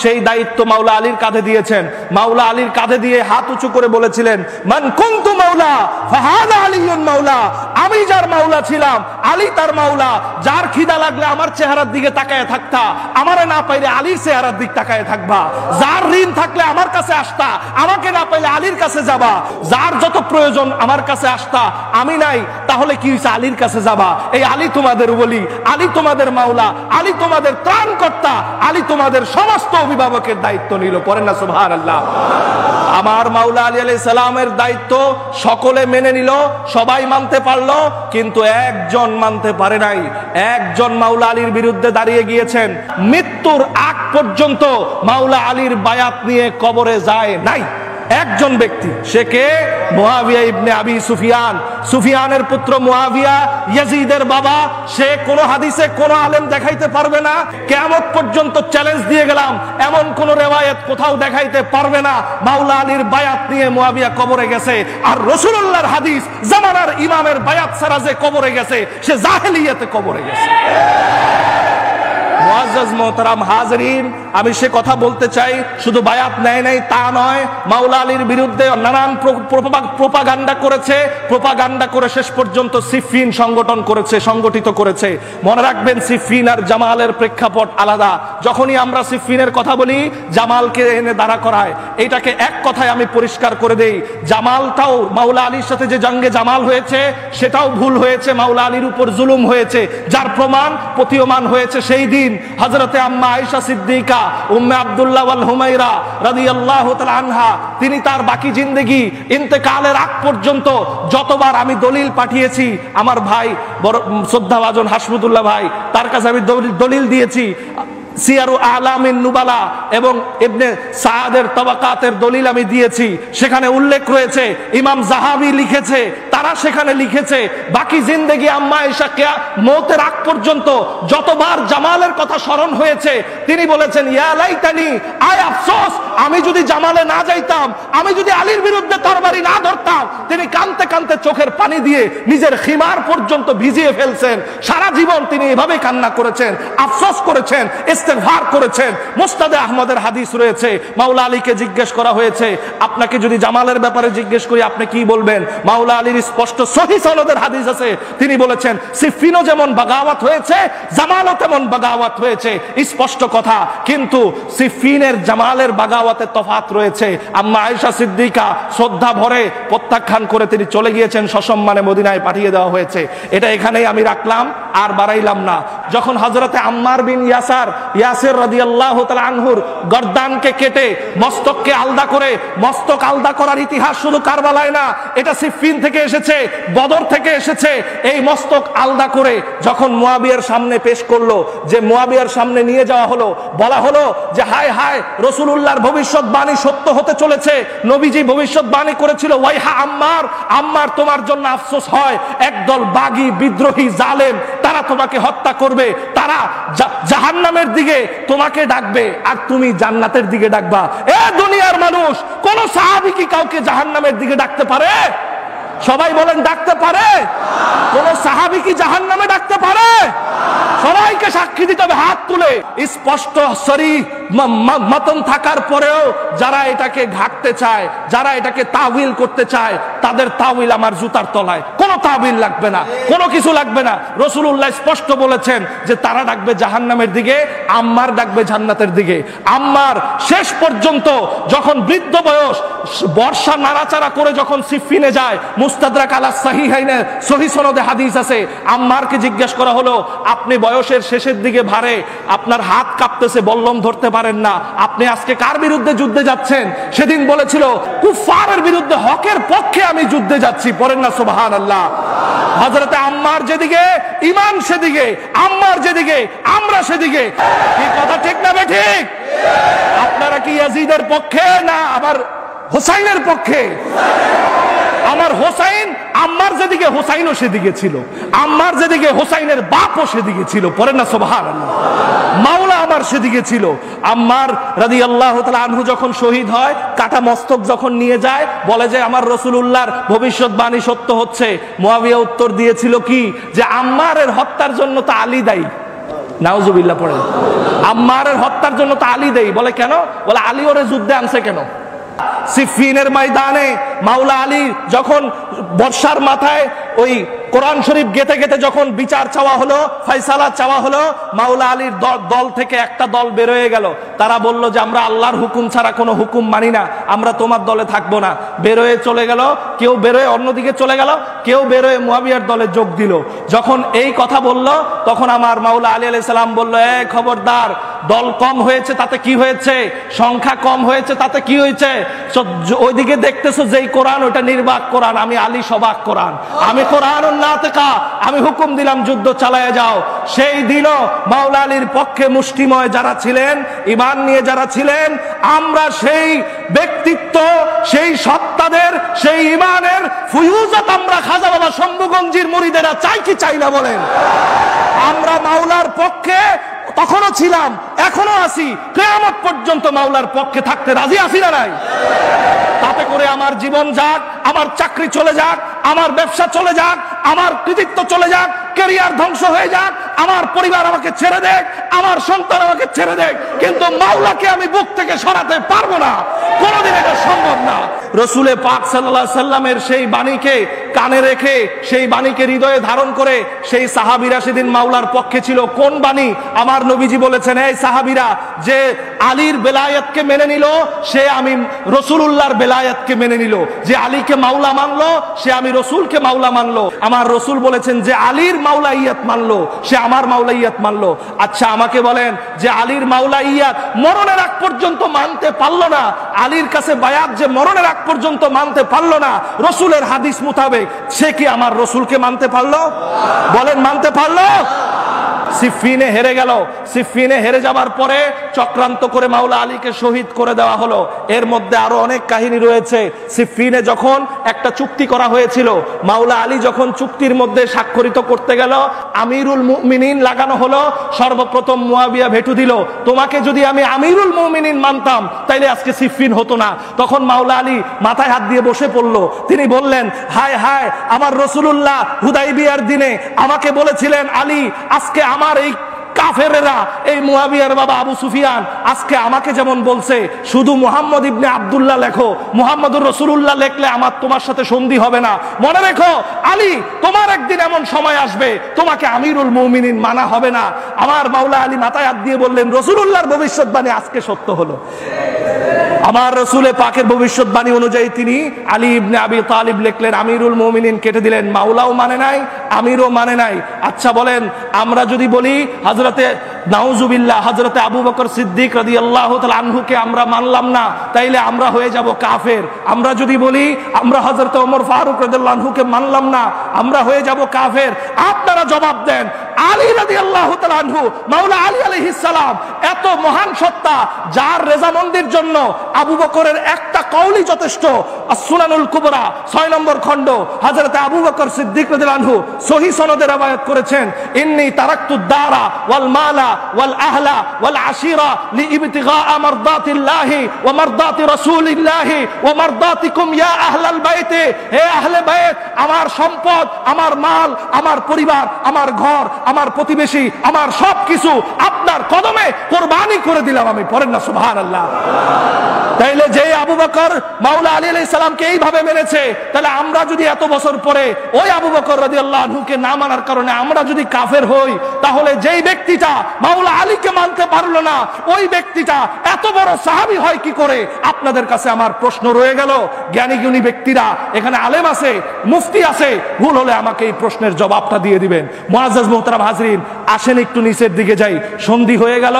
সেই দায়িত্ব মাওলা আলীর কাঁধে দিয়েছেন। মাওলা আলীর কাঁধে দিয়ে হাত উঁচু করে বলেছিলেন, মান কুনতু মাওলা ফাহাদা আলিয়ুন মাওলা, আমি যার মাওলা ছিলাম আলী তার মাওলা। যার খিদা লাগলে আমার চেহারার দিকে তাকায় থাকতা, আমারে না পাইলে আলীর চেহারার দিক তাকায় থাকবা। যার ঋণ থাকলে আমার কাছে আসতা, আমাকে না পাইলে আলীর কাছে যাবা। যার যত প্রয়োজন আমার কাছে আসতা, আমি নাই তাহলে কি হইছে, আলীর কাছে যাবা। এই আলী তোমাদের ওলি, আলী তোমাদের মাওলা, আলী তোমাদের ত্রাণকর্তা, আলী তোমাদের সমস্ত অভিভাবকের দায়িত্ব নিল। পড়েন না সুবহানাল্লাহ। আমার মাওলা আলী আলাইহিস সালামের দায়িত্ব সকলে মেনে নিল, সবাই মানতে পারলো, কিন্তু একজন মানতে পারে নাই। একজন মাওলা আলীর বিরুদ্ধে দাঁড়িয়ে গিয়েছেন, মৃত্যুর আগ পর্যন্ত মাওলা আলীর বায়াত নিয়ে কবরে যায় নাই একজন ব্যক্তি। সে কে? মুআবিয়া ইবনে আবি সুফিয়ান। সুফিয়ানের পুত্র মুআবিয়া, ইয়াজিদের বাবা। সে কোন হাদিসে কোন আলেম দেখাইতে পারবে না, কিয়ামত পর্যন্ত চ্যালেঞ্জ দিয়ে গেলাম, এমন কোন রিওয়ায়াত কোথাও দেখাইতে পারবে না মাওলা আলীর বায়াত নিয়ে মুআবিয়া কবরে গেছে। আর রাসূলুল্লাহর হাদিস, জামানার ইমামের বায়াত ছাড়া যে কবরে গেছে সে জাহেলিয়াতে কবরে গেছে। মুআজ্জাজ মুহতারাম হাজিরিন, আমি সে কথা বলতে চাই, শুধু বায়াত নেয় নাই তা নয়, মাওলা আলীর বিরুদ্ধে নানান প্রোপাগান্ডা করেছে, প্রোপাগান্ডা করে শেষ পর্যন্ত সিফিন সংগঠিত করেছে। মনে রাখবেন, সিফিন আর জামালের প্রেক্ষাপট আলাদা। যখনই আমরা সিফিনের কথা বলি, জামালকে এনে দাঁড়া করায়। এটাকে এক কথায় আমি পরিষ্কার করে দেই, জামালটাও মাওলা আলীর সাথে যে জঙ্গে জামাল হয়েছে সেটাও ভুল হয়েছে, মাওলা আলীর উপর জুলুম হয়েছে, যার প্রমাণ প্রতীয়মান হয়েছে সেই দিন হযরতে আম্মা আয়েশা সিদ্দিকা উম্মে আব্দুল্লাহ ওয়াল হুমায়রা রাদিয়াল্লাহু তাআলা আনহা, তিনি তার বাকি জিন্দেগি ইন্তেকালের আগ পর্যন্ত যতবার আমি দলিল পাঠিয়েছি, আমার ভাই বড় শ্রদ্ধাভাজন হাসমুদুল্লাহ ভাই, তার কাছে আমি দলিল দিয়েছি। সিয়ারু আলামিন নুবালা এবং ইবনে সাদের তাবাকাতের দলিল আমি দিয়েছি। সেখানে উল্লেখ রয়েছে, ইমাম জাহাবি লিখেছে, তারা সেখানে লিখেছে, বাকি জিন্দেগি আম্মা আয়েশা মওতের আগ পর্যন্ত যতবার জামালের কথা স্মরণ হয়েছে তিনি বলেছেন, ইয়া লাইতানি, আয় আফসোস, আমি যদি জামালে না যাইতাম, আমি যদি আলীর বিরুদ্ধে তরবারি না ধরতাম। তিনি কাঁদতে কাঁদতে চোখের পানি দিয়ে নিজের খিমার পর্যন্ত ভিজিয়ে ফেলছেন। সারা জীবন তিনি এভাবে কান্না করেছেন, আফসোস করেছেন, ইস্তেগফার করেছেন। মুসনাদে আহমদের হাদিস রয়েছে, মাওলা আলীকে জিজ্ঞেস করা হয়েছে, আপনাকে যদি জামালের ব্যাপারে জিজ্ঞেস করি আপনি কি বলবেন? মাওলা আলীর স্পষ্ট সহিহ সনদের হাদিস আছে, তিনি বলেছেন, সিফিনও যেমন বাগাওয়াত হয়েছে, জামালও তেমন বাগাওয়াত হয়েছে, স্পষ্ট কথা। কিন্তু সিফিনের জামালের বাগাওয়াতে তফাৎ রয়েছে। আম্মা আয়েশা সিদ্দিকা শ্রদ্ধা ভরে প্রত্যাখ্যান করে তিনি চলে গিয়েছেন, সসম্মানে মদিনায় পাঠিয়ে দেওয়া হয়েছে। এটা এখানেই আমি রাখলাম, আর বাড়াইলাম না। যখন হযরতে আম্মার বিন ইয়াসির রাদিয়াল্লাহু তাআলা আনহুর গর্দানকে কেটে মস্তককে আলাদা করে, মস্তক আলাদা করার ইতিহাস শুধু কারবালায় না, এটা সিফিন থেকে এসেছে, বদর থেকে এসেছে। এই মস্তক আলাদা করে যখন মুআবিয়ার সামনে পেশ করলো, যে মুআবিয়ার সামনে নিয়ে যাওয়া হলো, বলা হলো যে হায় হায়, রাসূলুল্লাহর ভবিষ্যৎবাণী সত্য হতে চলেছে। নবীজি ভবিষ্যৎবাণী করেছিল, ওয়াইহা আম্মার, আম্মার তোমার জন্য আফসোস হয়, একদল বাগী বিদ্রোহী জালেম তারা তোমাকে হত্যা করবে, তারা জাহান্নামের দিকে তোমাকে ডাকবে আর তুমি জান্নাতের দিকে ডাকবা। এ দুনিয়ার মানুষ, কোন সাহাবী কি কাউকে জাহান্নামের দিকে ডাকতে পারে? সবাই বলেন, ডাকতে পারে? কোন সাহাবী কি জাহান্নামে ডাকতে পারে? সবাইকে সাক্ষী দিতে হবে হাত তুলে। স্পষ্ট সরি মতন থাকার পরেও যারা এটাকে ঘাটতে চায়, যারা এটাকে তাওয়িল করতে চায়, তাদের তাওয়িল আমার জুতার তলায়। কোনো তাওয়িল লাগবে না, কোনো কিছু লাগবে না। রাসূলুল্লাহ স্পষ্ট বলেছেন যে তারা ডাকবে জাহান্নামের দিকে, আম্মার ডাকবে জান্নাতের দিকে। আম্মার শেষ পর্যন্ত যখন বৃদ্ধ বয়স, বর্ষা নাড়াচাড়া করে যখন সিফিনে যায়, মুস্তাদরাক আলা সাহিহাইনে সহিহ সনদে হাদিস আছে, আম্মারকে জিজ্ঞেস করা হলো, আপনি বয়সের শেষের দিকে ভারে, আপনার হাত কাঁপতেছে, বল্লম ধরতে পারেন না, আপনি আজকে কার বিরুদ্ধে যুদ্ধে যাচ্ছেন? সেদিন বলেছিল, কুফারের বিরুদ্ধে, হকের পক্ষে আমি যুদ্ধে যাচ্ছি। পড়েন না সুবহানাল্লাহ। হযরতে আম্মার যেদিকে, ঈমান সেদিকে, আম্মার যেদিকে, আমরা সেদিকে। কি কথা ঠিক না ঠিক? আপনারা কি ইয়াজিদের পক্ষে না আবার হুসাইনের পক্ষে? আমার হোসাইন, আম্মার যেদিকে হোসাইনও সেদিকে ছিল, আম্মার যেদিকে হোসাইনের বাপও সেদিকে ছিল। পড়েন না সুবহানাল্লাহ। মাওলা আমার সেদিকে ছিল। আম্মার রাদিয়াল্লাহু তাআলা আনহু যখন শহীদ হয়, কাটা মস্তক যখন নিয়ে যায়, বলে যে আমার রাসূলুল্লাহর ভবিষ্যৎবাণী সত্য হচ্ছে। মুআবিয়া উত্তর দিয়েছিল কি, যে আম্মারের হত্যার জন্য তো আলী দায়ী। নাউজুবিল্লাহ পড়ে। আম্মারের হত্যার জন্য তো আলী দেই, বলে কেন? বলে আলী ওরে যুদ্ধে আনছে কেন? সিফিনের ময়দানে মাওলা আলী যখন বর্ষার মাথায় ওই কোরআন শরীফ গেতে গেতে যখন বিচার চাওয়া হলো, ফয়সালা চাওয়া হলো, মাওলা আলীর দল থেকে একটা দল বের হয়ে গেল। তারা বলল যে আমরা আল্লাহর হুকুম ছাড়া কোনো হুকুম মানি না, আমরা তোমার দলে থাকবো না। বের হয়ে চলে গেল, কেউ বের হয়ে অন্যদিকে চলে গেল, কেউ বের হয়ে মুয়াবিয়ার দলে যোগ দিল। যখন এই কথা বলল তখন আমার মাওলা আলী আলাইহিস সালাম বলল, এই খবরদার, দল কম হয়েছে তাতে কি হয়েছে, সংখ্যা কম হয়েছে তাতে কি হয়েছে, ওইদিকে দেখতেছো যেই কোরআন ওইটা নির্বাক কোরআন, আমি আলী সবাক কোরআন, আমি কোরআন নাতিকা, আমি হুকুম দিলাম যুদ্ধ চালায় যাও। সেই দিনও মাওলা আলীর পক্ষে মুষ্টিময় যারা ছিলেন, ঈমান নিয়ে যারা ছিলেন, আমরা সেই ব্যক্তিত্ব, সেই সত্তাদের, সেই ঈমানের ফুয়ুজাত আমরা খাজা বাবা শম্ভুগঞ্জির মুরিদেরা চাই কি চাই না বলেন? আমরা মাওলার পক্ষে তখনও ছিলাম, এখনো আছি, কিয়ামত পর্যন্ত মাওলার পক্ষে থাকতে রাজি আছি না নাই? তাতে করে আমার জীবন যাক, আমার চাকরি চলে যাক, আমার ব্যবসা চলে যাক, আমার কৃতিত্ব চলে যাক, ক্যারিয়ার ধ্বংস হয়ে যাক, আমার পরিবার আমাকে ছেড়ে দেখ, আমার সন্তান আমাকে ছেড়ে দেখ, কিন্তু মাওলাকে আমি বুক থেকে সরাতে পারবো না, কোনোদিন এটা সম্ভব না। রসুলে পাক সাল্লাল্লাহু আলাইহি সাল্লামের সেই বাণীকে কানে রেখে, সেই বাণীকে হৃদয়ে ধারণ করে সেই সাহাবীরা সেদিন মাওলার পক্ষে ছিল। কোন বাণী? আমার নবীজি বলেছেন, এই সাহাবীরা যে আলীর বেলায়েতকে মেনে নিল, সে আমি রাসূলুল্লাহর বেলায়েতকে মেনে নিল। যে আলীকে মাওলা মানলো, সে আমি রসুলকে মাওলা মানলো। আমার রসুল বলেছেন যে আলীর মাওলাইয়াত মানলো, সে আমার মাওলাইয়াত মানলো। আচ্ছা আমাকে বলেন, যে আলীর মাওলাইয়াত মরণের আগ পর্যন্ত মানতে পারলো না, আলীর কাছে বায়াত যে মরণের আগ পর্যন্ত মানতে পারলো না রসুলের হাদিস মোতাবেক, সে কি আমার রসুলকে মানতে পারলো? বলেন মানতে পারলো? সিফিনে হেরে গেল। সিফিনে হেরে যাবার পরে চক্রান্ত করে মাওলা আলীকে শহীদ করে দেওয়া হলো। এর মধ্যে আরো অনেক কাহিনী রয়েছে। সিফিনে যখন একটা চুক্তি করা হয়েছিল, মাওলা আলী যখন চুক্তির মধ্যে স্বাক্ষরিত করতে গেল, আমিরুল মুমিনিন লাগানো হলো। সর্বপ্রথম মুয়াবিয়া ভেটু দিল, তোমাকে যদি আমি আমিরুল মুমিনিন মানতাম তাইলে আজকে সিফিন হতো না। তখন মাওলা আলী মাথায় হাত দিয়ে বসে পড়লো। তিনি বললেন, হায় হায়, আমার রাসূলুল্লাহ হুদাইবিয়ার দিনে আমাকে বলেছিলেন, আলী আজকে আমার এই কাফেরেরা, এই মুয়াবিয়ার বাবা আবু সুফিয়ান আজকে আমাকে যেমন বলছে শুধু মুহাম্মদ ইবনে আব্দুল্লাহ লেখো, মুহাম্মদুর রাসূলুল্লাহ লেখলে আমার তোমার সাথে সন্ধি হবে না। মনে রেখো আলী, তোমার একদিন এমন সময় আসবে তোমাকে আমিরুল মুমিনিন মানা হবে না। আমার মাওলা আলী মাথায় হাত দিয়ে বললেন, রাসূলুল্লাহর ভবিষ্যৎবাণী আজকে সত্য হলো। আমার রসুলে পাকের ভবিষ্যৎবাণী অনুযায়ী তিনি আলী ইবনে আবি তালিব লিখলেন, আমিরুল মুমিনিন কেটে দিলেন। মাওলাও মানে নাই, আমিরও মানে নাই। আচ্ছা বলেন, আমরা যদি বলি হযরতে নাউজুবিল্লাহ হযরতে আবু বকর সিদ্দিক রাদিয়াল্লাহু তাআলা আনহুকে আমরা মানলাম না, তাইলে আমরা হয়ে যাব কাফের। আমরা যদি বলি আমরা হযরতে ওমর ফারুক রাদিয়াল্লাহু আনহুকে মানলাম না, আমরা হয়ে যাব কাফের। আপনারা জবাব দেন, আলী রাদিয়াল্লাহু তাআলা আনহু, মাওলা আলী আলাইহিস সালাম এত মহান সত্তা, যার রেজামন্দির জন্য আবু বকরের একটা কওলি যথেষ্ট। as-সুনানুল কুবরা 6 নম্বর খণ্ড, হযরতে আবু বকর সিদ্দিক রাদিয়াল্লাহু আনহু সহিহ সনদে রওয়ায়াত করেছেন, ইন্নী তারাকতুদ দারা ওয়াল মালা ওয়াল আহলা ওয়াল আশিরা লিইবতিগা মারদাতিল্লাহি ওয়া মারদাতি রাসূলিল্লাহি ওয়া মারদাতিকুম ইয়া আহলাল বাইত। হে আহলে বাইত, আমার সম্পদ, আমার মাল, আমার পরিবার, আমার ঘর, আমার প্রতিবেশী, আমার সবকিছু আপনার কদমে কুরবানি করে দিলাম আমি। পড়েন না সুবহানাল্লাহ। তাইলে যে আবু বকর মাওলা আলী আলাইহিস সালামকে এইভাবে মেনেছে, তাহলে আমরা যদি এত বছর পরে ওই আবু বকর রাদিয়াল্লাহু আনহুকে না মানার কারণে আমরা যদি কাফের হই, তাহলে যেই ব্যক্তিটা মাওলা আলীকে মানতে পারলো না, ওই ব্যক্তিটা এত বড় সাহাবী হয় কি করে? আপনাদের কাছে আমার প্রশ্ন রয়ে গেল। জ্ঞানী গুণী ব্যক্তিরা এখানে, আলেম আছে, মুফতি আছে, ভুল হলে আমাকে এই প্রশ্নের জবাবটা দিয়ে দিবেন। মুআজ্জাজ মুহতারাম হাজরিন, আসেন একটু নিচের দিকে যাই। সন্ধি হয়ে গেল।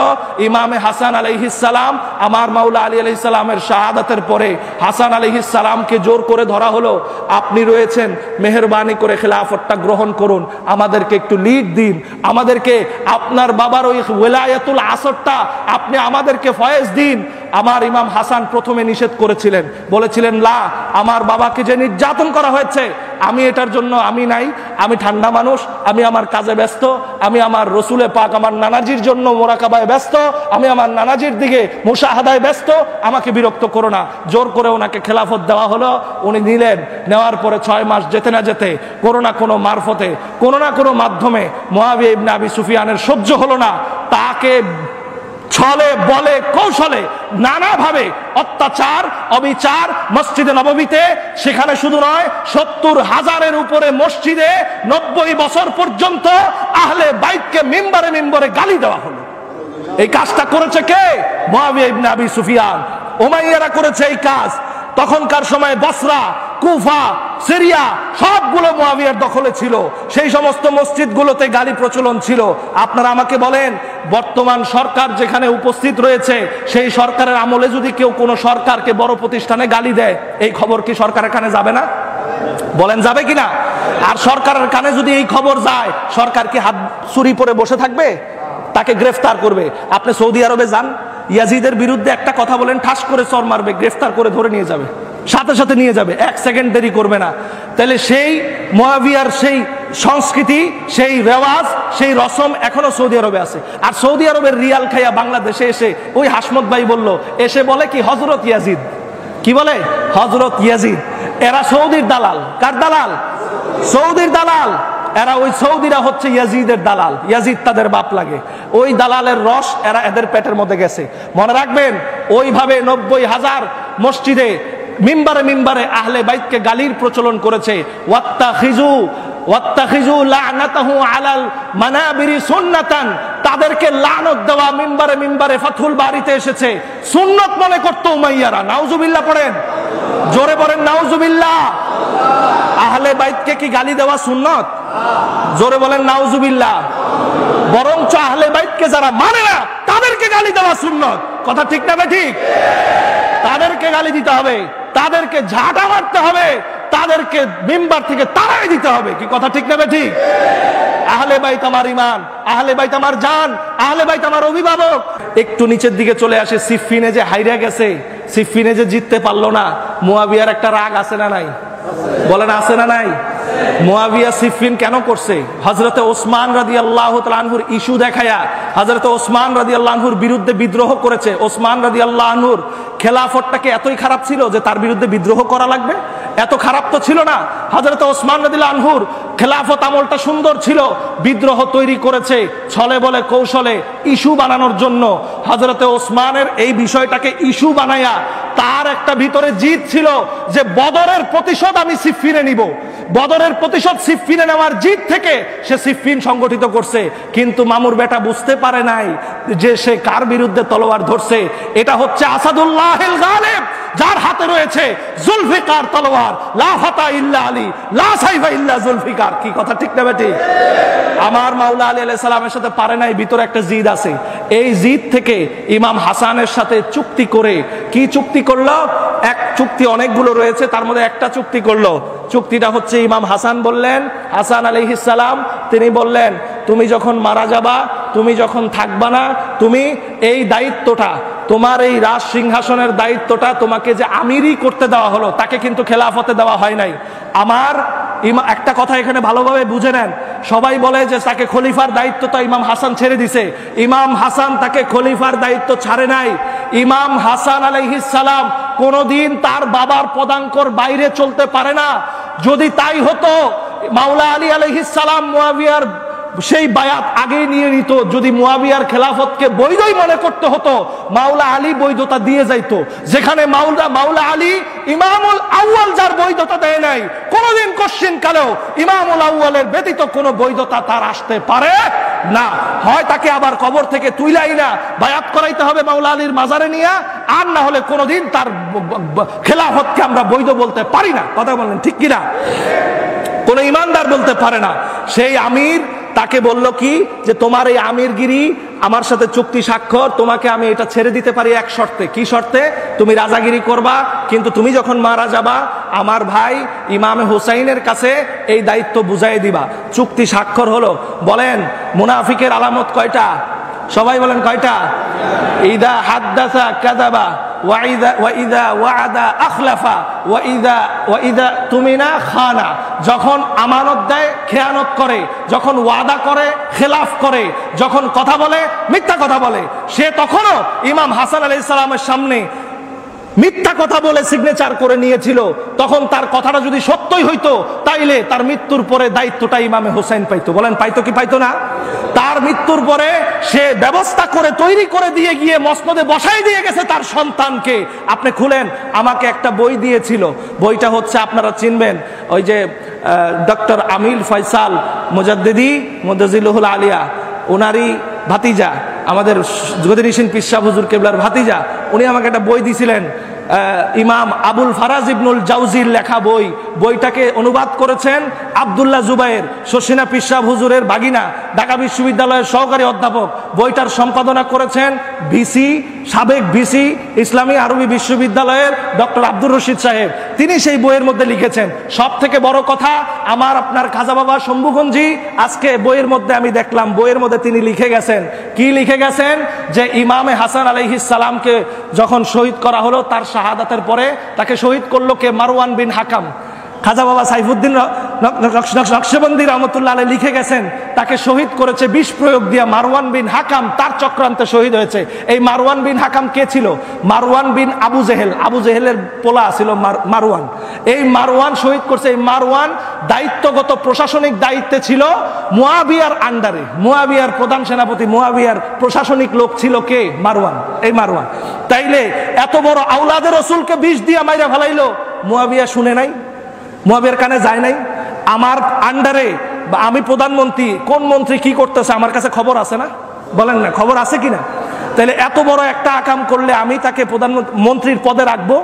ইমামে হাসান আলাইহিস সালাম, আমার মাওলা আলী আলাইহিস সালামের শাহাদাতের পরে হাসান আলাইহিস সালামকে জোর করে ধরা হলো, আপনি রয়েছেন, মেহেরবানি করে খেলাফতটা গ্রহণ করুন, আমাদেরকে একটু লিড দিন, আমাদেরকে আপনার বাবার ওই ওয়ালায়াতুল আসরটা আপনি আমাদেরকে ফয়েজ দিন। আমার ইমাম হাসান প্রথমে নিষেধ করেছিলেন, বলেছিলেন, লা, আমার বাবাকে যে নির্যাতন করা হয়েছে আমি এটার জন্য আমি নাই, আমি ঠান্ডা মানুষ, আমি আমার কাজে ব্যস্ত, আমি আমার রসুলে পাক আমার নানাজির জন্য মোরাকাবায় ব্যস্ত, আমি আমার নানাজির দিকে মুশাহাদায় ব্যস্ত, আমাকে বিরক্ত করো না। জোর করে ওনাকে খেলাফত দেওয়া হলো, উনি নিলেন। নেওয়ার পরে 6 মাস যেতে না যেতে কোনো না কোনো মারফতে, কোনো না কোনো মাধ্যমে মুআবিয়া ইবনে আবি সুফিয়ানের সহ্য হলো না। তাকে ছলে বলে কৌশলে নানাভাবে অত্যাচার অবিচার মসজিদে নববীতে, সেখানে শুধু নয় 70,000-এর উপরে মসজিদে 90 বছর পর্যন্ত আহলে বাইতকে মিম্বরে মিম্বরে গালি দেওয়া হলো। এই কাজটা করেছে কে? মুআবিয়া ইবনে আবি সুফিয়ান। উমাইয়ারা করেছে এই কাজ। তখনকার সময় বসরা, কুফা, সিরিয়া সবগুলো মুআবিয়ার দখলে ছিল। সেই সমস্ত মসজিদগুলোতে গালি প্রচলন ছিল। আপনারা আমাকে বলেন, বর্তমান সরকার যেখানে উপস্থিত রয়েছে, সেই সরকারের আমলে যদি কেউ কোনো সরকারকে বড় প্রতিষ্ঠানে গালি দেয়, এই খবর কি সরকারের কানে যাবে না? বলেন যাবে কিনা? আর সরকারের কানে যদি এই খবর যায়, সরকার কি হাত চুরি পরে বসে থাকবে? তাকে গ্রেফতার করবে। আপনি সৌদি আরবে যান, ইয়াজিদের বিরুদ্ধে একটা কথা বলেন, ঠাস করে চর মারবে, গ্রেফতার করে ধরে নিয়ে যাবে, সাথে সাথে নিয়ে যাবে, 1 সেকেন্ড দেরি করবে না। তাহলে সেই মুআবিয়ার সেই সংস্কৃতি, সেই রেওয়াজ, সেই রসম এখনো সৌদি আরবে আছে। আর সৌদি আরবের রিয়াল খাইয়া বাংলাদেশে এসে ওই হাসমত ভাই বলল, এসে বলে কি হযরত ইয়াজিদ, কি বলে? হযরত ইয়াজিদ। এরা সৌদির দালাল। কার দালাল? সৌদির দালাল। এরা ওই সৌদিরা হচ্ছে ইয়াজিদের দালাল। ইয়াজিদ তাদের বাপ লাগে। ওই দালালের রস এরা এদের পেটের মধ্যে গেছে। মনে রাখবেন, ওইভাবে 90,000 মসজিদে মিম্বারে মিম্বারে আহলে বাইতকে গালির প্রচলন করেছে। ওয়াত্তাখিজু লা'নাতাহু আলাল মানাবিরি সুন্নাতান, তাদেরকে লানত দেওয়া মিম্বারে মিম্বারে ফাথুল বারিতে এসেছে, সুন্নত মনে করত উমাইয়ারা। নাউজুবিল্লাহ পড়েন, জোরে পড়েন নাউজুবিল্লাহ। আহলে বাইতকে কি গালি দেওয়া সুন্নত? জোরে বলেন নাউজুবিল্লাহ। বরঞ্চ আহলে বাইতকে যারা মানে না, তাদেরকে গালি দেওয়া সুন্নত। কথা ঠিক না ঠিক? তাদেরকে গালি দিতে হবে, তাদেরকে ঝাঁটা মারতে হবে, তাদেরকে মিম্বার থেকে তাড়াই দিতে হবে। কি কথা ঠিক না ঠিক? আহলে বাইত আমার ঈমান, আহলে বাইত আমার জান, আহলে বাইত আমার অভিভাবক। একটু নিচের দিকে চলে আসে, সিফিনে যে হাইরা গেছে, সিফিনে যে জিততে পারলো না, মুআবিয়ার একটা রাগ আছে না নাই? বলেন আছে না নাই? মুআবিয়া সিফিন কেন করছে? হযরতে ওসমান রাদিয়াল্লাহু তাআলা আনহুর ইস্যু দেখায়া হযরতে ওসমান রাদিয়াল্লাহু আনহুর বিরুদ্ধে বিদ্রোহ করেছে। ওসমান রাদিয়াল্লাহু আনহুর খেলাফতটাকে এতই খারাপ ছিল যে তার বিরুদ্ধে বিদ্রোহ করা লাগবে? এত খারাপ তো ছিল না। হযরতে ওসমান রাদিয়াল্লাহু আনহুর খেলাফত আমলটা সুন্দর ছিল, বিদ্রোহ তৈরি করেছে ছলে বলে কৌশলে ইস্যু বানানোর জন্য। হযরতে ওসমানের এই বিষয়টাকে ইস্যু বানায়া তার একটা ভিতরে জিদ ছিল যে বদরের প্রতিশোধ আমি সিফিনে নিব। বদরের প্রতিশোধ সিফিনে নেওয়ার জিদ থেকে সে সিফিন সংগঠিত করছে। কিন্তু মামুর বেটা বুঝতে পারে নাই যে সে কার বিরুদ্ধে তলোয়ার ধরছে। এটা হচ্ছে আসাদুল্লাহিল গালিব, যার হাতে রয়েছে জুলফিকার তলোয়ার। লা ফাতা ইল্লা আলী, লা সাইফা ইল্লা জুলফিকার। কি কথা ঠিক না বেটি? আমার মাওলা আলী আলাইহিস সালামের সাথে পারে নাই, ভিতরে একটা জিদ আছে। এই জিদ থেকে ইমাম হাসানের সাথে চুক্তি করে, কি চুক্তি করলো? এক চুক্তি অনেকগুলো রয়েছে, তার মধ্যে একটা চুক্তি করলো। চুক্তিটা হচ্ছে ইমাম হাসান বললেন, হাসান আলাইহিস সালাম তিনি বললেন, তুমি যখন মারা যাবা, তুমি যখন থাকবা না, তুমি এই দায়িত্বটা, তোমার এই রাজ সিংহাসনের দায়িত্বটা তোমাকে যে আমিরই করতে দেওয়া হলো, তাকে কিন্তু খেলাফতে দেওয়া হয় নাই। আমার একটা কথা এখানে ভালোভাবে বুঝে নেন। সবাই বলে যে তাকে খলিফার দায়িত্বটা ইমাম হাসান ছেড়ে দিছে। ইমাম হাসান তাকে খলিফার দায়িত্ব ছাড়ে নাই। ইমাম হাসান আলাইহিস সালাম কোনোদিন তার বাবার পদাঙ্কর বাইরে চলতে পারে না। যদি তাই হতো, মাওলা আলী আলাইহিস সালাম মুআবিয়ার সেই বায়াত আগেই নিয়ে নিত। যদি মুআবিয়ার খেলাফতকে বৈধই মনে করতে হতো, মাওলা আলী বৈধতা দিয়ে যাইতো। যেখানে মাওলা আলী ইমামুল আউয়াল, যার বৈধতা দেয় নাই, কোনোদিন কোশ্চিন কালেও ইমামুল আউয়ালের ব্যতীত কোনো বৈধতা তার আসতে পারে না। হয় তাকে আবার কবর থেকে তুইলাই না বায়াত করাইতে হবে মাওলা আলীর মাজারে নিয়ে, আর না হলে কোনোদিন তার খেলাফতকে আমরা বৈধ বলতে পারি না। কথা বলেন ঠিক কিনা? কোন ইমানদার বলতে পারে না। সেই আমির তাকে বলল কি, যে তোমার এই আমিরগিরি আমার সাথে চুক্তি স্বাক্ষর, তোমাকে আমি এটা ছেড়ে দিতে পারি এক শর্তে। কি শর্তে? তুমি রাজাগিরি করবা, কিন্তু তুমি যখন মারা যাবা আমার ভাই ইমামে হুসাইনের কাছে এই দায়িত্ব বুঝাই দিবা। চুক্তি স্বাক্ষর হলো। বলেন মুনাফিকের আলামত কয়টা? সবাই বলেন কয়টা? ইদা হাদ্দাসা কাযাবা ওয়া ইদা ওয়া'আদা আখলাফা ওয়া ইদা তুমিনা খানা। যখন আমানত দেয় খেয়ানত করে, যখন ওয়াদা করে খেলাফ করে, যখন কথা বলে মিথ্যা কথা বলে। সে তখনও ইমাম হাসান আলাইহিস সালামের সামনে মিথ্যা কথা বলে সিগনেচার করে নিয়েছিল। তখন তার কথাটা যদি সত্যই হইতো তাইলে তার মৃত্যুর পরে দায়িত্বটা ইমামে হোসেন পাইতো। বলেন পাইতো কি পাইতো না? তার মৃত্যুর পরে সে ব্যবস্থা করে তৈরি করে দিয়ে গিয়ে মসনদে বসাই দিয়ে গেছে তার সন্তানকে। আপনি খুলেন, আমাকে একটা বই দিয়েছিল, বইটা হচ্ছে আপনারা চিনবেন, ওই যে ডক্টর আমিল ফয়সাল মুজাদ্দিদি মুদাজিলুল আলিয়া, ওনারই ভাতিজা, আমাদের গদিনিসিন পীর সাহেব হুজুর কেবলার ভাতিজা, উনি আমাকে একটা বই দিয়েছিলেন, ইমাম আবুল ফারাজ ইবনুল জাউজির লেখা বই। বইটাকে অনুবাদ করেছেন আব্দুল্লাহ জুবায়ের, শর্ষিনা পীর সাহেব হুজুরের ভাগিনা, ঢাকা বিশ্ববিদ্যালয়ের সহকারী অধ্যাপক। বইটার সম্পাদনা করেছেন ভিসি, সাবেক ভিসি ইসলামী আরবি বিশ্ববিদ্যালয়ের ডক্টর আব্দুর রশিদ সাহেব। তিনি সেই বইয়ের মধ্যে লিখেছেন, সব থেকে বড় কথা আমার আপনার খাজা বাবা শম্ভুগঞ্জি, আজকে বইয়ের মধ্যে আমি দেখলাম, বইয়ের মধ্যে তিনি লিখে গেছেন, কি লিখে গেছেন, যে ইমামে হাসান আলাইহিস সালামকে যখন শহীদ করা হলো, তার শাহাদাতের পরে তাকে শহীদ করলো কে? মারওয়ান বিন হাকাম। খাজা বাবা সাইফুদ্দিন নকশবন্দি রহমতুল্লাহ আলাইহি লিখে গেছেন, তাকে শহীদ করেছে বিষ প্রয়োগ দিয়ে মারওয়ান বিন হাকাম, তার চক্রান্তে শহীদ হয়েছে। এই মারওয়ান বিন হাকাম কে ছিল? মারওয়ান বিন আবু জেহেল, আবু জেহেলের পোলা ছিল মারওয়ান। এই মারওয়ান শহীদ করছে। এই মারওয়ান দায়িত্বগত প্রশাসনিক দায়িত্বে ছিল মুয়াবিয়ার আন্ডারে, মুয়াবিয়ার প্রধান সেনাপতি, মুয়াবিয়ার প্রশাসনিক লোক ছিল কে? মারওয়ান। এই মারওয়ান তাইলে এত বড় আওলাদের রাসূলকে বিষ দিয়ে মাইরা ফেলাইলো, মুয়াবিয়া শুনে নাই? মুয়াবিয়ার কানে যায় নাই? আমার আন্ডারে বা আমি প্রধানমন্ত্রী, কোন মন্ত্রী কি করতেছে আমার কাছে খবর আছে না? বলেন না, খবর আছে কিনা? তাহলে এত বড় একটা আকাম করলে আমি তাকে প্রধানমন্ত্রীর পদে রাখবো?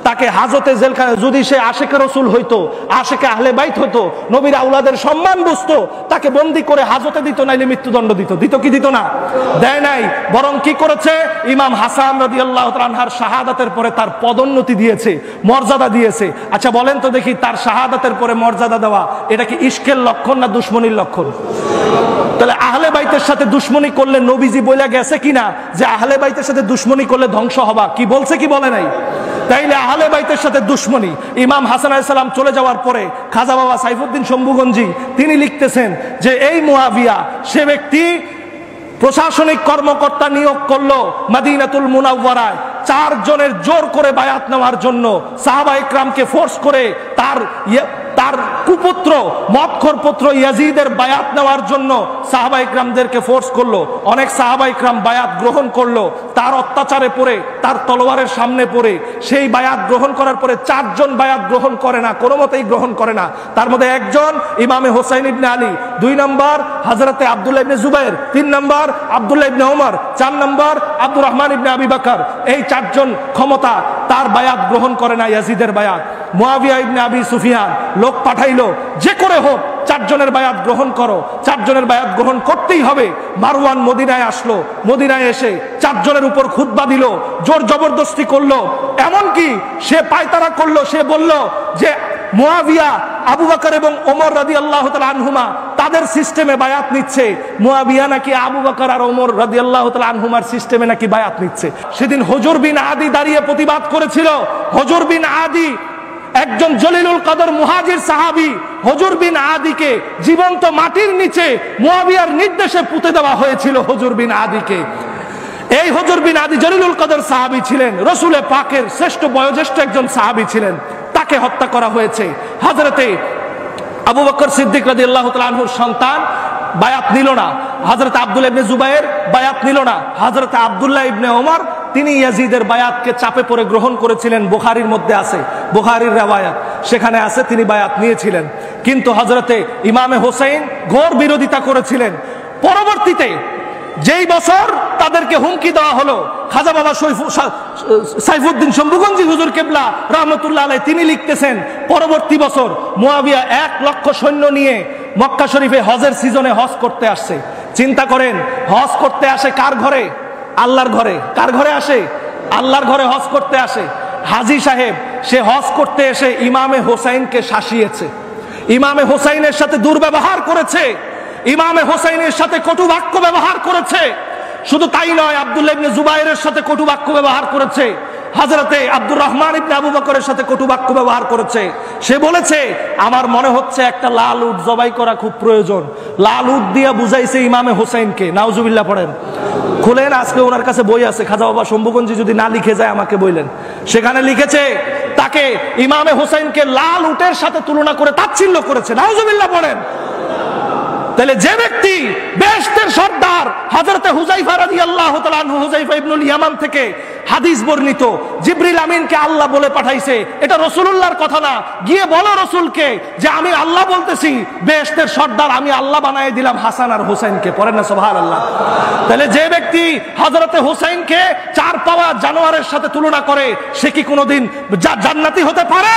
তাকে হাজতে জেলখানে, যদি সে আশেকে রসুল হইতো, আশেকে আহলে বাইত হতো, নবীর আউলাদের সম্মান বুঝতো, তাকে বন্দি করে হাজতে দিত, নাইলে মৃত্যুদণ্ড দিত। দিত কি দিত না? দেয় নাই। বরং কি করেছে? ইমাম হাসান রাদিয়াল্লাহু তাআলা আনহার শাহাদাতের পরে তার পদোন্নতি দিয়েছে, মর্যাদা দিয়েছে। আচ্ছা বলেন তো দেখি, তার শাহাদাতের পরে মর্যাদা দেওয়া এটা কি ইশকের লক্ষণ না দুশমনির লক্ষণ? তাহলে আহলে বাইতের সাথে দুশমনি করলে নবীজি বলে গেছে কিনা যে আহলে বাইতের সাথে দুশমনি করলে ধ্বংস হবা? কি বলছে কি বলে নাই? তাইলে আহলে বাইতের সাথে দুশমনি। ইমাম হাসান আলাইহিস সালাম চলে যাওয়ার পরে খাজা বাবা সাইফুদ্দিন শম্ভুগঞ্জি তিনি লিখতেছেন যে এই মুয়াবিয়া সে ব্যক্তি প্রশাসনিক কর্মকর্তা নিয়োগ করলো মদিনাতুল মুনাওয়ারায় 4 জনের জোর করে বায়াত নেওয়ার জন্য, সাহাবা ইকরামকে ফোর্স করে তার কুপুত্র মদখোর পুত্র ইয়াজিদের বায়াত নেওয়ার জন্য সাহাবা ইকরামদেরকে ফোর্স করলো। অনেক সাহাবা ইকরাম বায়াত গ্রহণ করলো, তার অত্যাচারে পড়ে, তার তলোয়ারের সামনে পড়ে সেই বায়াত গ্রহণ করার পরে 4 জন বায়াত গ্রহণ করে না, কোনো মতেই গ্রহণ করে না। তার মধ্যে একজন ইমামে হোসাইন ইবনে আলী, 2 নম্বর হযরতে আব্দুল্লাহ ইবনে জুবায়ের, 3 নম্বর আব্দুল্লাহ ইবনে ওমর, 4 নম্বর আব্দুর রহমান ইবনে আবি বকর। এই 4 জন ক্ষমতা তার বায়াত গ্রহণ করে না, ইয়াজিদের বায়াত। মুয়াবিয়া ইবনে আবি সুফিয়ান লোক পাঠাইলো, যে করে হোক 4 জনের বায়াত গ্রহণ করো, 4 জনের বায়াত গ্রহণ করতেই হবে। মারওয়ান মদিনায় আসলো, মদিনায় এসে 4 জনের উপর খুতবা দিল, জোর জবরদস্তি করলো, এমনকি সে পায়তারা করলো। সে বলল যে মুয়াবিয়া আবু বকর এবং ওমর রাদিয়াল্লাহু তাআলা আনহুমা তাদের সিস্টেমে বায়াত নিচ্ছে, মুয়াবিয়া নাকি আবু বকর আর ওমর রাদিয়াল্লাহু তাআলা আনহুমার সিস্টেমে নাকি বায়াত নিচ্ছে। সেদিন হুজুর বিন আদি দাঁড়িয়ে প্রতিবাদ করেছিল। হুজুর বিন আদি একজন জলিলুল কদর মুহাজির সাহাবী, হুজুর বিন আদিকে জীবন্ত মাটির নিচে মুয়াবিয়ার নির্দেশে পুঁতে দেওয়া হয়েছিল। হুজুর বিন আদিকে, এই হুজুর বিন আদি জলিলুল কদর সাহাবী ছিলেন, রাসূলে পাকের শ্রেষ্ঠ বয়োজ্যেষ্ঠ একজন সাহাবী ছিলেন, তাকে হত্যা করা হয়েছে। হযরতে আবু বকর সিদ্দিক রাদিয়াল্লাহু তাআলা আনহুর সন্তান বায়াত নিল না, হযরত আব্দুল্লাহ ইবনে জুবায়ের বায়াত নিল না, হযরত আব্দুল্লাহ ইবনে ওমর তিনি ইয়াজিদের বায়াতকে চাপে পড়ে গ্রহণ করেছিলেন। বুখারীর মধ্যে আছে, বুখারীর riwayat, সেখানে আছে তিনি বায়াত নিয়েছিলেন। কিন্তু হযরতে ইমামে হোসেন ঘোর বিরোধিতা করেছিলেন। পরবর্তীতে যেই বছর তাদেরকে হুমকি দেওয়া হলো, খাজা বাবা সাইফুদ্দিন শম্ভুগঞ্জি হুজুর কেবলা রাহমাতুল্লাহ আলাইহি তিনি লিখতেছেন, পরবর্তী বছর মুয়াবিয়া 1 লক্ষ সৈন্য নিয়ে মক্কা শরীফে হজের সিজনে হজ করতে আসছে। চিন্তা করেন, হজ করতে আসে কার ঘরে? আল্লাহর ঘরে। কার ঘরে আসে? আল্লাহর ঘরে হজ করতে আসে। হাজী সাহেব সে হজ করতে এসে ইমামে হোসাইনকে শাসিয়েছে, ইমামে হোসাইনের সাথে দুর্ব্যবহার করেছে, ইমামে হোসাইনের সাথে কটু বাক্য ব্যবহার করেছে। শুধু তাই নয়, আব্দুল্লাহ ইবনে জুবাইরের সাথে কটু বাক্য ব্যবহার করেছে, হযরতে আব্দুর রহমান ইবনে আবু বকরের সাথে কটু বাক্য ব্যবহার করেছে। সে বলেছে, আমার মনে হচ্ছে একটা লাল উট জবাই করা খুব প্রয়োজন। লাল উট দিয়ে বুঝাইছে ইমামে হোসেনকে। নাউজুবিল্লাহ পড়েন। খুলেন, আজকে ওনার কাছে বই আছে, খাজা বাবা শম্ভুগঞ্জি যদি না লিখে যায় আমাকে বললেন। সেখানে লিখেছে তাকে ইমামে হোসেনকে লাল উটের সাথে তুলনা করে তাচ্ছিল্য করেছে। নাউজুবিল্লাহ পড়েন। তাহলে যে ব্যক্তি বেহেশতের সর্দার হযরতে হুযায়ফা রাদিয়াল্লাহু তাআলা আনহু, হুযায়ফা ইবনুল ইয়ামান থেকে হাদিস বর্ণিত, জিবরিল আমিনকে আল্লাহ বলে পাঠাইছে, এটা রাসূলুল্লাহর কথা না, গিয়ে বলো রাসূলকে যে আমি আল্লাহ বলতেছি, বেহেশতের সর্দার আমি আল্লাহ বানায় দিলাম হাসান আর হোসেনকে। পড়েন না সুবহানাল্লাহ। তাহলে যে ব্যক্তি হযরতে হোসেনকে চার পাওয়া জানোয়ারের সাথে তুলনা করে, সে কি কোনোদিন জান্নাতি হতে পারে?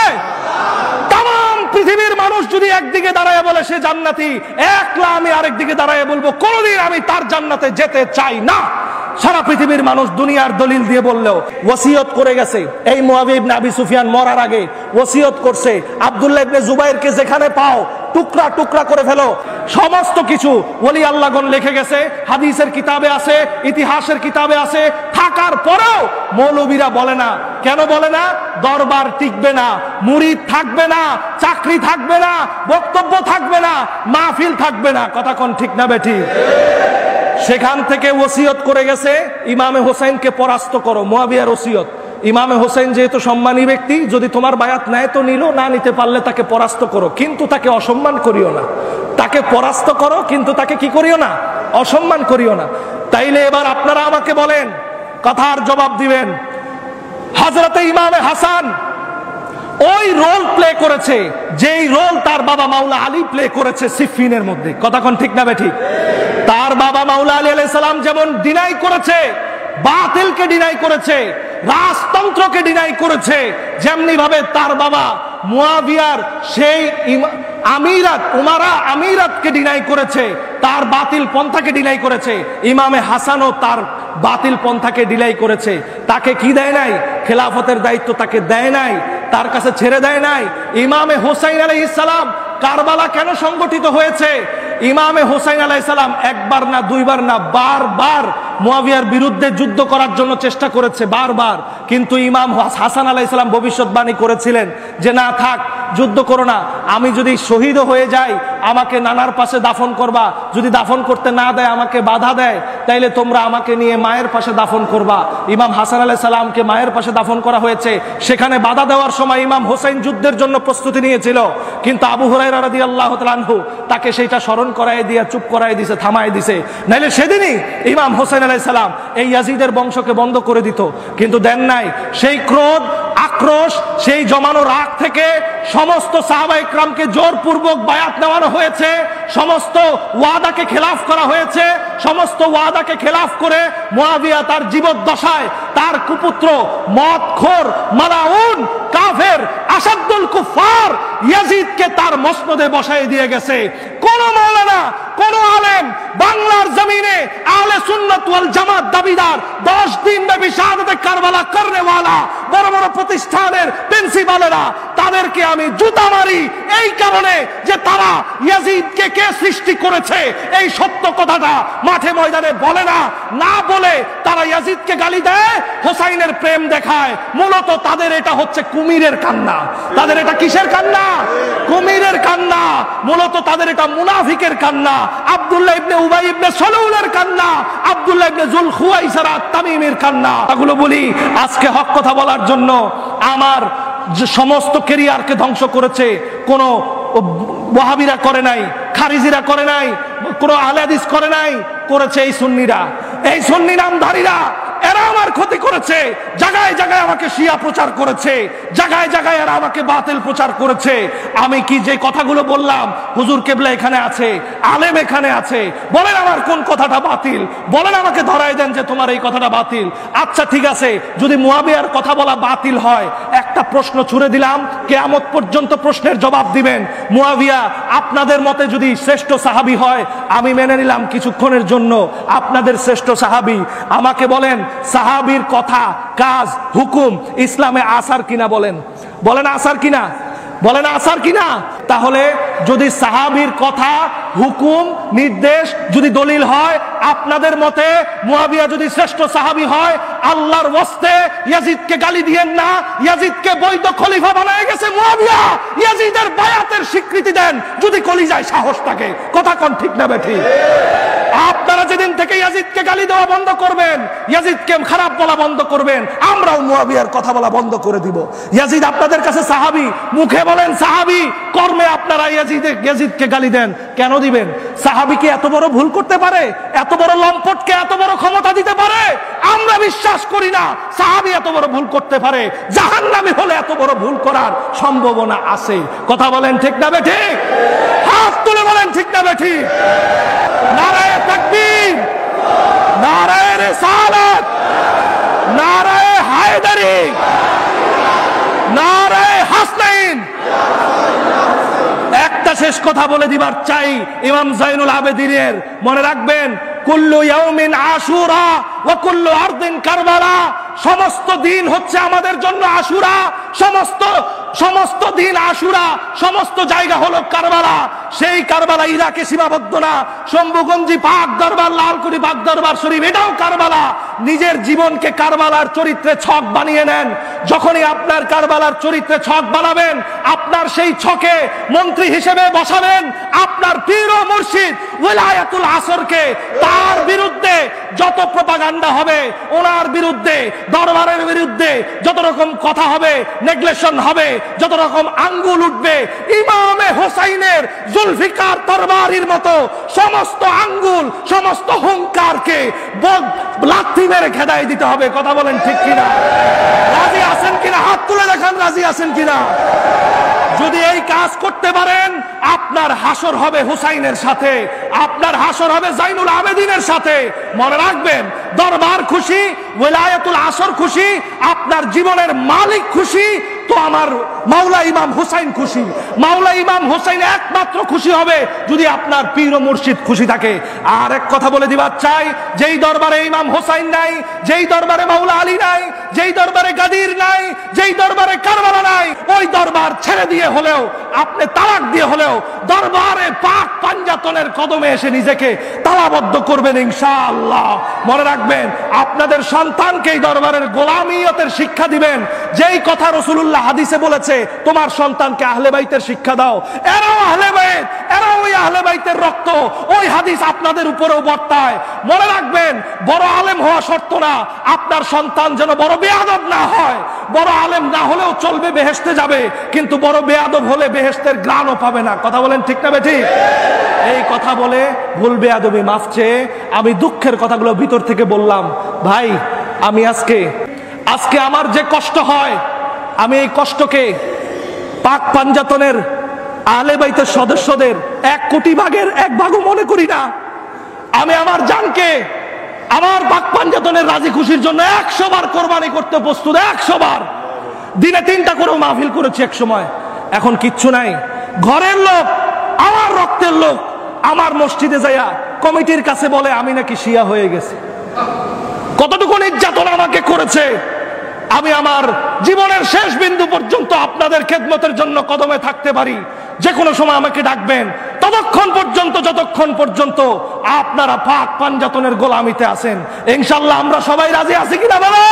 পৃথিবীর মানুষ যদি একদিকে দাঁড়ায় বলে সে জান্নাতি, একলা আমি আরেক দিকে দাঁড়ায় বলবো কোনদিন আমি তার জান্নাতে যেতে চাই না। সারা পৃথিবীর মানুষ দুনিয়ার দলিল দিয়ে বললেও ওসিয়ত করে গেছে। এই মুআবিয়া ইবনে আবি সুফিয়ান মরার আগে ওসিয়ত করছে, আব্দুল্লাহ ইবনে জুবাইরকে যেখানে পাও টুকরা টুকরা করে ফেলো। সমস্ত কিছু ওলি আল্লাহগণ লিখে গেছে, হাদিসের কিতাবে আছে, ইতিহাসের কিতাবে আছে। থাকার পরেও মৌলবীরা বলে না। কেন বলে না? দরবার টিকবে না, মুরিদ থাকবে না, চাকরি থাকবে না, বক্তব্য থাকবে না, মাহফিল থাকবে না। কথা কোন ঠিক না বেঠিক? সেখান থেকে ওসিয়ত করে গেছে, ইমামে হোসেনকে পরাস্ত করো। মুআবিয়ার ওসিয়ত, ইমামে হোসেন যেহেতু সম্মানী ব্যক্তি, যদি তোমার বায়াত নেয় তো নিল, না নিতে পারলে তাকে পরাস্ত করো, কিন্তু তাকে অসম্মান করিও না। তাকে পরাস্ত করো, কিন্তু তাকে কি করিও না? অসম্মান করিও না। তাইলে এবার আপনারা আমাকে বলেন, কথার জবাব দিবেন। হযরতে ইমামে হাসান ওই রোল প্লে করেছে যেই রোল তার বাবা মাওলা আলী প্লে করেছে সিফিনের মধ্যে। কথা কোন ঠিক না বেঠিক? তার বাবা মাওলা আলী আলাইহিস সালাম যেমন ডিনাই করেছে, বাতিলকে ডিনাই করেছে, রাজতন্ত্রকে ডিনাই করেছে, যেমনি ভাবে তার বাবা মুআবিয়ার সেই আমিরাত, উমারা আমিরাতকে ডিনাই করেছে, তার বাতিল পন্থাকে ডিনাই করেছে। ইমামে হাসানও তার বাতিল পন্থাকে ডিনাই করেছে। তাকে কি দেয় নাই? খেলাফতের দায়িত্ব তাকে দেয় নাই, তার কাছে ছেড়ে দেয় নাই। ইমামে হোসাইন আলাইহিস সালাম কারবালা কেন সংগঠিত হয়েছে? ইমামে হোসাইন আলাইহিস সালাম একবার না, দুইবার না, বারবার মুআবিয়ার বিরুদ্ধে যুদ্ধ করার জন্য চেষ্টা করেছে, বারবার। কিন্তু ইমাম হাসান আলাইহিস সালাম ভবিষ্যৎবাণী করেছিলেন যে না থাক, যুদ্ধ করো না, আমি যদি শহীদ হয়ে যাই আমাকে নানার পাশে দাফন করবা, যদি দাফন করতে না দেয়, আমাকে বাধা দেয়, তাইলে তোমরা আমাকে নিয়ে মায়ের পাশে দাফন করবা। ইমাম হাসান আলাইহিস সালামকে মায়ের পাশে দাফন করা হয়েছে। সেখানে বাধা দেওয়ার সময় ইমাম হোসেন যুদ্ধের জন্য প্রস্তুতি নিয়েছিল, কিন্তু আবু হুরায়রা রাদিয়াল্লাহু তাআলা আনহু তাকে সেইটা স্মরণ করায় দিয়ে চুপ করায় দিছে, থামায় দিছে। নাইলে সেদিনই ইমাম হোসেন আলাইহিস সালাম এই ইয়াজিদের বংশকে বন্ধ করে দিত, কিন্তু দেন নাই। সেই ক্রোধ, আক্রোশ, সেই জমানো রাগ থেকে সমস্ত সাহাবা ইকরামকে জোরপূর্বক বায়াত নেওয়ানো হয়েছে, সমস্ত ওয়াদাকে খেলাফ করা হয়েছে। সমস্ত ওয়াদাকে খেলাফ করে মুআবিয়া তার জীবদ্দশায় তার কুপুত্র মদখোর, মালাউন, কাফের, আসাদুল কুফার ইয়াজিদকে তার মসনদে বসায় দিয়ে গেছে। কোন মাওলানা, কোন আলেম বাংলার জমিনে আহলে সুন্নাত ওয়াল জামাত দাবিদার 10 দিন ব্যাপী শাহাদাতে কারবালা করনেওয়ালা বড় বড় প্রতিষ্ঠানের প্রিন্সিপালেরা, তাদেরকে আমি জুতা মারি এই কারণে যে তারা ইয়াজিদকে কে সৃষ্টি করেছে এই সত্য কথাটা মাঠে ময়দানে বলে না। না বলে তারা ইয়াজিদকে গালি দেয়, হোসাইনের প্রেম দেখায়। মূলত তাদের এটা হচ্ছে কুমিরের কান্না। তাদের এটা কিসের কান্না? কুমিরের কান্না। মূলত তাদের এটা মুনাফিকের কান্না, আব্দুল্লাহ ইবনে উবাই ইবনে সালুলের কান্না, আব্দুল্লাহ ইবনে যুল খুয়াইসারা তামিমের কান্না। এগুলো বলি আজকে হক কথা বলার জন্য। আমার সমস্ত ক্যারিয়ারকে ধ্বংস করেছে কোন ওয়াহাবিরা করে নাই, খারিজিরা করে নাই, কোন আহলে হাদিস করে নাই, করেছে এই সুন্নিরা, এই সুন্নি নামধারীরা। এরা আমার ক্ষতি করেছে, জায়গায় জায়গায় আমাকে শিয়া প্রচার করেছে, জায়গায় জায়গায় এরা আমাকে বাতিল প্রচার করেছে। আমি কি যে কথাগুলো বললাম, হুজুর কেবলা এখানে আছে, আলেম এখানে আছে, বলেন আমার কোন কথাটা বাতিল, বলেন আমাকে ধরাই দেন যে তোমার এই কথাটা বাতিল। আচ্ছা ঠিক আছে, যদি মুআবিয়ার কথা বলা বাতিল হয়, একটা প্রশ্ন ছুড়ে দিলাম, কিয়ামত পর্যন্ত প্রশ্নের জবাব দিবেন। মুআবিয়া আপনাদের মতে যদি শ্রেষ্ঠ সাহাবী হয়, আমি মেনে নিলাম কিছুক্ষণের জন্য আপনাদের শ্রেষ্ঠ সাহাবী। আমাকে বলেন সাহাবীর কথা, কাজ, হুকুম ইসলামে আসার কিনা? বলেন, বলেন আসার কিনা? বলেন আসার কিনা? তাহলে যদি সাহাবীর কথা, হুকুম, নির্দেশ যদি দলিল হয়, আপনাদের মতে মুয়াবিয়া যদি শ্রেষ্ঠ সাহাবী হয়, আল্লাহর ওয়াস্তে ইয়াজিদকে গালি দিয়েন না। ইয়াজিদকে বৈধ খলিফা বানায় গেছে মুয়াবিয়া, ইয়াজিদের বায়াতের স্বীকৃতি দেন যদি কলিজায় সাহস থাকে। কথা কোন ঠিক না বেঠিক? আপনারা যেদিন থেকে ইয়াজিদকে গালি দেওয়া বন্ধ করবেন, ইয়াজিদকে খারাপ বলা বন্ধ করবেন, আমরাও মুয়াবিয়ার কথা বলা বন্ধ করে দিব। ইয়াজিদ আপনাদের কাছে সাহাবী, মুখে বলেন সাহাবী, কর্মে আপনারা ইয়াজিদকে গালি দেন। কেন দিবেন? সাহাবী কি এত বড় ভুল করতে পারে? এত বড় লম্পটকে এত বড় ক্ষমতা দিতে পারে? আমরা বিশ্বাস করি না সাহাবী এত বড় ভুল করতে পারে। জাহান্নামী হলে এত বড় ভুল করার সম্ভাবনা আছে। কথা বলেন ঠিক না বেঠিক? হাত তুলে বলেন ঠিক না বেঠিক? নারায়ে তাকবীর, নারায়ে রিসালাত, নারায়ে হায়দারি, নারায়ে হাসনাইন। একটা শেষ কথা বলে দিবার চাই ইমাম জাইনুল আবেদিনের, মনে রাখবেন, কুল্লু ইয়াউমিন আশুরা ওয়া কুল্লু আরদিন কারবালা। সমস্ত দিন হচ্ছে আমাদের জন্য আশুরা, সমস্ত দিন আশুরা, সমস্ত জায়গা হলো কারবালা। সেই কারবালা ইরাকে সীমাবদ্ধ না, শম্ভুগঞ্জি পাক দরবার, লালকুড়ি পাক দরবার শরীফ এটাও কারবালা। নিজের জীবনকে কারবালার চরিত্রে ছক বানিয়ে নেন। যখনই আপনার কারবালার চরিত্রে ছক বানাবেন, আপনার সেই ছকে মন্ত্রী হিসেবে বসাবেন আপনার পীর ও মুর্শিদ ওলায়াতুল আসরকে। তার বিরুদ্ধে যত প্রপাগান্ডা হবে, ওনার বিরুদ্ধে, দরবারের বিরুদ্ধে যত রকম কথা হবে, নেগলেশন হবে, যত রকম আঙ্গুল উঠবে, ইমামে হোসাইনের জুলফিকার তরবারির মতো সমস্ত আঙ্গুল, সমস্ত হুঙ্কারকে লাথি মেরে খেদাই দিতে হবে। কথা বলেন ঠিক কিনা? রাজি আছেন কিনা? হাত তুলে দেখান রাজি আছেন কিনা। যদি এই কাজ করতে পারেন, আপনার হাসর হবে হুসাইনের সাথে, আপনার হাসর হবে জাইনুল আবেদিনের সাথে। মনে রাখবেন, দরবার খুশি, ওলায়াতুল আসর খুশি, আপনার জীবনের মালিক খুশি, তো আমার মাওলা ইমাম হুসাইন খুশি। মাওলা ইমাম হুসাইন একমাত্র খুশি হবে যদি আপনার পীর ও মুর্শিদ খুশি থাকে। আর এক কথা বলে দিবার চাই, যেই দরবারে ইমাম হুসাইন নাই, যেই দরবারে মাওলা আলী নাই, যেই দরবারে গাদির নাই, যেই দরবারে কারবালা নাই, ওই দরবার ছেড়ে দিয়ে হলেও, আপনি তালাক দিয়ে হলেও দরবারে পাক পাঞ্জাতনের কদমে এসে নিজেকে তালাবদ্ধ করবেন ইনশাআল্লাহ। মনে রাখবেন, আপনাদের সন্তানকে এই দরবারের গোলামিয়তের শিক্ষা দিবেন। যেই কথা রাসূলুল্লাহ হাদিসে বলেছে, তোমার সন্তানকে আহলে বাইতের শিক্ষা দাও, এরাও আহলে বাইত, এরাও ওই আহলে বাইতের রক্ত, ওই হাদিস আপনাদের উপরেও বর্তায়। মনে রাখবেন, বড় আলেম হওয়া শর্ত না, আপনার সন্তান যেন বড় বেয়াদব না হয়। বড় আলেম না হলেও চলবে, বেহেশতে যাবে, কিন্তু বড় বেয়াদব হলে বেহেশতের গ্রাণও পাবে না। কথা বলেন ঠিক না বেঠিক? এই কথা বলে ভুল বেয়াদবি মাফ চেয়ে আমি দুঃখের কথাগুলো ভিতর থেকে বললাম। ভাই, আমি আজকে আমার যে কষ্ট হয়, আমি এই কষ্টকে পাক পাঞ্জাতনের আহলে বাইতের সদস্যদের 1 কোটি ভাগের 1 ভাগও মনে করি না। আমি আমার জানকে আমার পাক পাঞ্জাতনের রাজি খুশির জন্য 100 বার কোরবানি করতে প্রস্তুত। 100 বার, দিনে 3টা করে মাহফিল করেছি এক সময়। এখন কিচ্ছু নাই। ঘরের লোক, আমার রক্তের লোক, আমার মসজিদে যাইয়া কমিটির কাছে বলে আমি নাকি শিয়া হয়ে গেছি। কতটুকু নির্যাতন আমাকে করেছে। আমি আমার জীবনের শেষ বিন্দু পর্যন্ত আপনাদের খেদমতের জন্য কদমে থাকতে পারি। যে কোনো সময় আমাকে ডাকবেন, ততক্ষণ পর্যন্ত যতক্ষণ পর্যন্ত আপনারা পাক পাঞ্জাতনের গোলামিতে আছেন। ইনশাআল্লাহ আমরা সবাই রাজি আছি কিনা বলো?